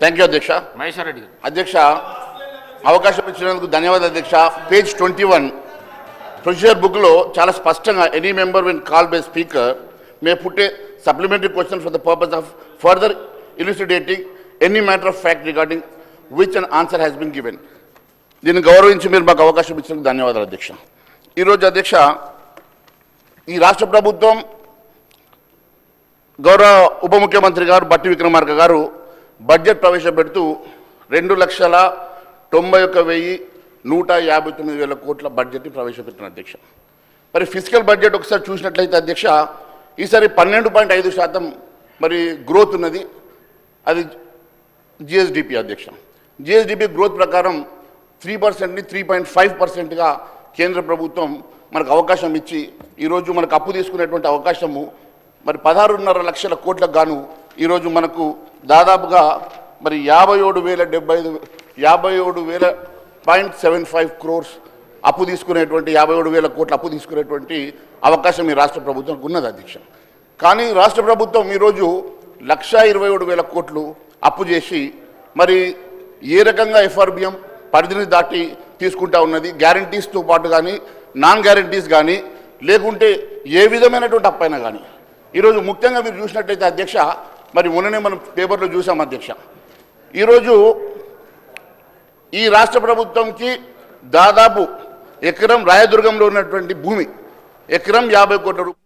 Thank you అధ్యక్ష. మహేశ్వర్ రెడ్డి అధ్యక్ష, అవకాశం ఇచ్చినందుకు ధన్యవాదాలు అధ్యక్ష. పేజ్ 21 ప్రొసీజర్ బుక్లో చాలా స్పష్టంగా any member when called by speaker may put a supplementary question for the purpose of further elucidating any matter of fact regarding which an answer has been given. దీన్ని గౌరవించి మీరు మాకు అవకాశం ఇచ్చినందుకు ధన్యవాదాలు అధ్యక్ష. ఈరోజు అధ్యక్ష, ఈ రాష్ట్ర ప్రభుత్వం గౌరవ ఉప ముఖ్యమంత్రి గారు బట్టి విక్రమార్క గారు బడ్జెట్ ప్రవేశపెడుతూ 2,91,159,000 కోట్ల బడ్జెట్ని ప్రవేశపెట్టిన అధ్యక్ష. మరి ఫిజికల్ బడ్జెట్ ఒకసారి చూసినట్లయితే అధ్యక్ష, ఈసారి 12.5% మరి గ్రోత్ ఉన్నది. అది జిఎస్డిపి అధ్యక్ష. జిఎస్డిపి గ్రోత్ ప్రకారం 3%ని 3.5%గా కేంద్ర ప్రభుత్వం మనకు అవకాశం ఇచ్చి ఈరోజు మనకు అప్పు తీసుకునేటువంటి అవకాశము మరి 16.5 లక్షల కోట్లకు గాను ఈరోజు మనకు దాదాపుగా మరి 57,000.75 crores అప్పు తీసుకునేటువంటి 57,000 కోట్ల అప్పు తీసుకునేటువంటి అవకాశం ఈ రాష్ట్ర ప్రభుత్వానికి ఉన్నది అధ్యక్ష. కానీ రాష్ట్ర ప్రభుత్వం ఈరోజు 1,27,000 కోట్లు అప్పు చేసి మరి ఏ రకంగా ఎఫ్ఆర్బిఎం పరిధిని దాటి తీసుకుంటా ఉన్నది, గ్యారంటీస్తో పాటు కానీ నాన్ గ్యారంటీస్ కానీ లేకుంటే ఏ విధమైనటువంటి అప్పైనా కానీ ఈరోజు ముఖ్యంగా మీరు చూసినట్టయితే అధ్యక్ష, మరి మొన్ననే మనం పేపర్లో చూసాం అధ్యక్ష, ఈరోజు ఈ రాష్ట్ర ప్రభుత్వంకి దాదాపు ఎకరం రాయదుర్గంలో ఉన్నటువంటి భూమి ఎకరం 50 కోట్ల రూపాయలు